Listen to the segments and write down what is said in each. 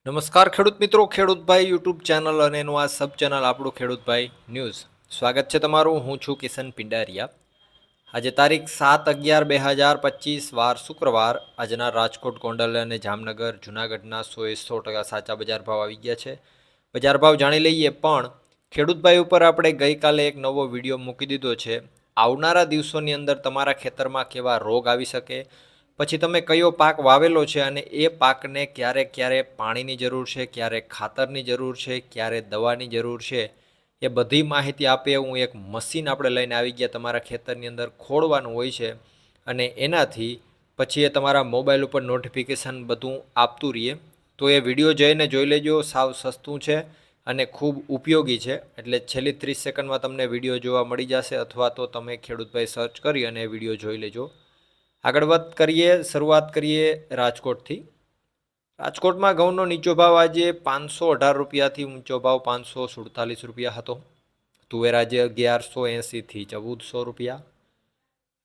નમસ્કાર ખેડૂત મિત્રો, ખેડૂતભાઈ યુટ્યુબ ચેનલ અને એનું આ સબ ચેનલ આપણું ખેડૂતભાઈ ન્યૂઝ. સ્વાગત છે તમારું. હું છું કિશન પિંડારિયા. આજે તારીખ 7/11/2025 વાર શુક્રવાર. આજના રાજકોટ, ગોંડલ અને જામનગર, જૂનાગઢના 100% સાચા બજાર ભાવ આવી ગયા છે. બજાર ભાવ જાણી લઈએ, પણ ખેડૂતભાઈ ઉપર આપણે ગઈકાલે એક નવો વિડીયો મૂકી દીધો છે. આવનારા દિવસોની અંદર તમારા ખેતરમાં કેવા રોગ આવી શકે, પછી તમે કયો પાક વાવેલો છે અને એ પાકને ક્યારે ક્યારે પાણીની જરૂર છે, ક્યારે ખાતરની જરૂર છે, ક્યારે દવાની જરૂર છે, એ બધી માહિતી આપે એવું એક મશીન આપણે લઈને આવી ગયા. તમારા ખેતરની અંદર ખોડવાનું હોય છે અને એનાથી પછી એ તમારા મોબાઈલ ઉપર નોટિફિકેશન બધું આપતું રહીએ. તો એ વિડીયો જઈને જોઈ લેજો. સાવ સસ્તું છે અને ખૂબ ઉપયોગી છે. એટલે છેલ્લી 30 સેકન્ડમાં તમને વિડીયો જોવા મળી જશે, અથવા તો તમે ખેડૂતભાઈ સર્ચ કરી અને વિડીયો જોઈ લેજો. આગળ વાત કરીએ, શરૂઆત કરીએ રાજકોટથી. રાજકોટમાં ઘઉંનો નીચો ભાવ આજે 518 રૂપિયાથી ઊંચો ભાવ 547 રૂપિયા હતો. તુવેર આજે 1180 થી 1400 રૂપિયા.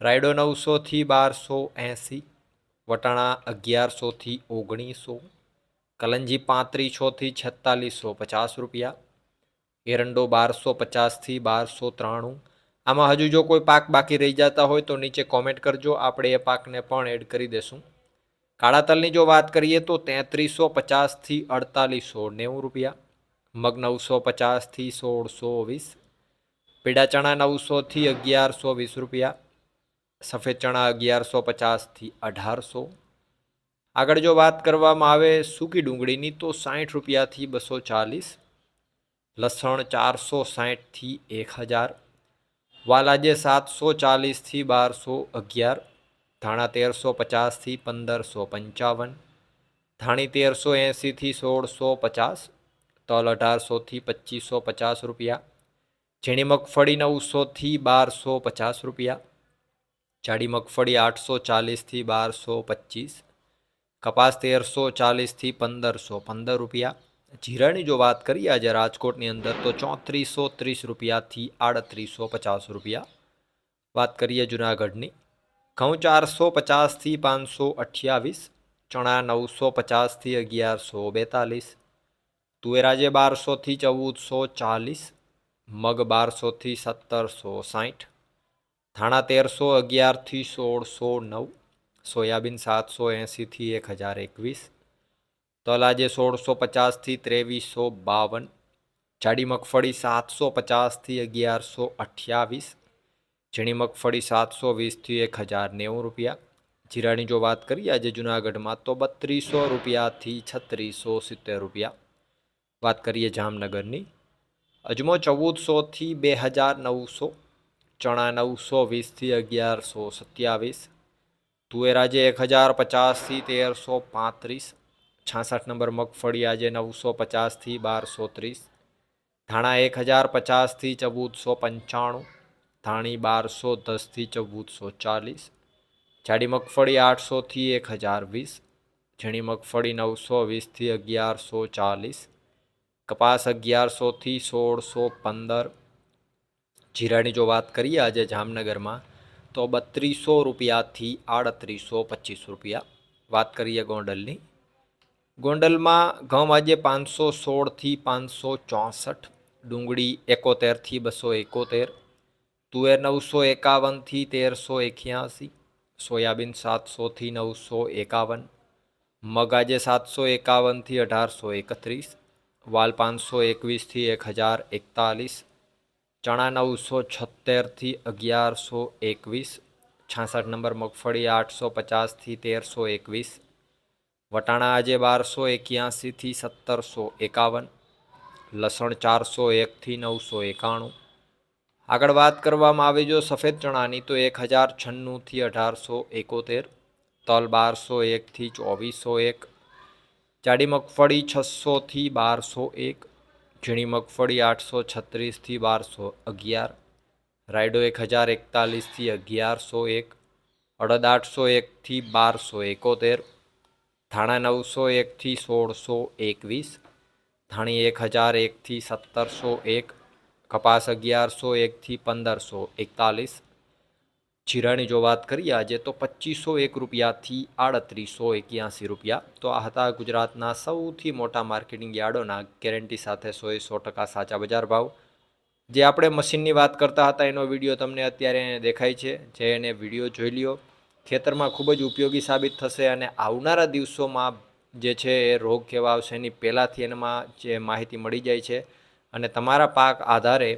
રાયડો 900 થી 1280. વટાણા 1100 થી 1900. કલંજી 3500 થી 4650 રૂપિયા. એરંડો 1250 થી 1293. આમાં હજુ જો કોઈ પાક બાકી રહી જતા હોય તો નીચે કોમેન્ટ કરજો, આપણે એ પાકને પણ એડ કરી દેશું. કાળા તલની જો વાત કરીએ તો 3350 થી 4890 રૂપિયા. મગ 950 થી 1620. પીળા ચણા 900 થી 1120 રૂપિયા. સફેદ ચણા 1150 થી 1800. આગળ જો વાત કરવામાં આવે સૂકી ડુંગળીની તો 60 રૂપિયાથી 240. લસણ 460 થી 1000. વાલ આજે 740 થી 1211. ધાણા 1350 થી 1555. ધાણી 1380 થી 1650. તલ 1800 થી 2550 રૂપિયા. ઝીણી મગફળી 900 થી 1250 રૂપિયા. જાડી મગફળી 840 થી 1225. કપાસ 1340 થી 1515 રૂપિયા. જીરાની જો વાત કરીએ આજે રાજકોટની અંદર તો 3430 રૂપિયાથી 3850 રૂપિયા. વાત કરીએ જુનાગઢની. ઘઉં 450 થી 528. ચણા 950 થી 1142. તુવેર આજે 1200 થી 1440. મગ 1200 થી 1760. ધાણા 1311 થી 1609. સોયાબીન 780 થી 1021. તલ આજે 1650 થી 2352. જાડી મગફળી 750 થી 1128. ઝીણી મગફળી 720 થી 1090 રૂપિયા. જીરાની જો વાત કરીએ આજે જુનાગઢમાં તો 3200 રૂપિયાથી 3670 રૂપિયા. વાત કરીએ જામનગરની. અજમો 1400 થી 2900. ચણા 920 થી 1127. તુવેર આજે 1050 થી 1335. 66 નંબર મગફળી આજે 950 થી 1230. ધાણા 1050 થી 1495. ધાણી 1210 થી 1440. જાડી મગફળી 800 થી 1020. ઝીણી મગફળી 920 થી 1140. કપાસ 1100 થી 1615. જીરાની જો વાત કરીએ આજે જામનગરમાં તો 3200 રૂપિયાથી 3825 રૂપિયા. વાત કરીએ ગોંડલની. ગોંડલમાં ઘઉં આજે 516 થી 564. ડુંગળી 71 થી 271. તુવેર 951 થી 1381. સોયાબીન 700 થી 951. મગ આજે 751 થી 1831. વાલ 521 થી 1041. ચણા 976 થી 1121. 66 નંબર મગફળી 850 થી 1321. વટાણા આજે 1281 થી 1751. લસણ 401 થી 991. આગળ વાત કરવામાં આવે જો સફેદ ચણાની તો 1096 થી 1871. તલ 1201 થી 2401. જાડી મગફળી 600 થી 1201. ઝીણી મગફળી 836 થી 1211. રાયડો 1041 થી 1101. અડદ 801 થી 1271. ધાણા 901 થી 1621. ધાણી 1001 થી 1701. કપાસ 1101 થી 1541. જીરાની જો વાત કરીએ આજે તો 2501 રૂપિયાથી 3881 રૂપિયા. તો આ હતા ગુજરાતના સૌથી મોટા માર્કેટિંગ યાર્ડોના ગેરંટી સાથે 100% સાચા બજાર ભાવ. જે આપણે મશીનની વાત કરતા હતા એનો વિડીયો તમને અત્યારે દેખાય છે, જે એને વિડીયો જોઈ લ્યો. ખેતરમાં ખૂબ જ ઉપયોગી સાબિત થશે અને આવનારા દિવસોમાં જે છે એ રોગ કેવા આવશે એની પહેલાંથી એમાં જે માહિતી મળી જાય છે અને તમારા પાક આધારે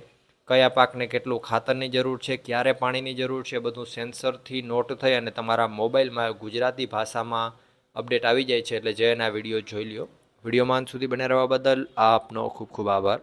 કયા પાકને કેટલું ખાતરની જરૂર છે, ક્યારે પાણીની જરૂર છે, બધું સેન્સરથી નોટ થઈ અને તમારા મોબાઈલમાં ગુજરાતી ભાષામાં અપડેટ આવી જાય છે. એટલે જે એના વિડીયો જોઈ લ્યો. વિડીયોમાં અંત સુધી બને રહેવા બદલ આપનો ખૂબ ખૂબ આભાર.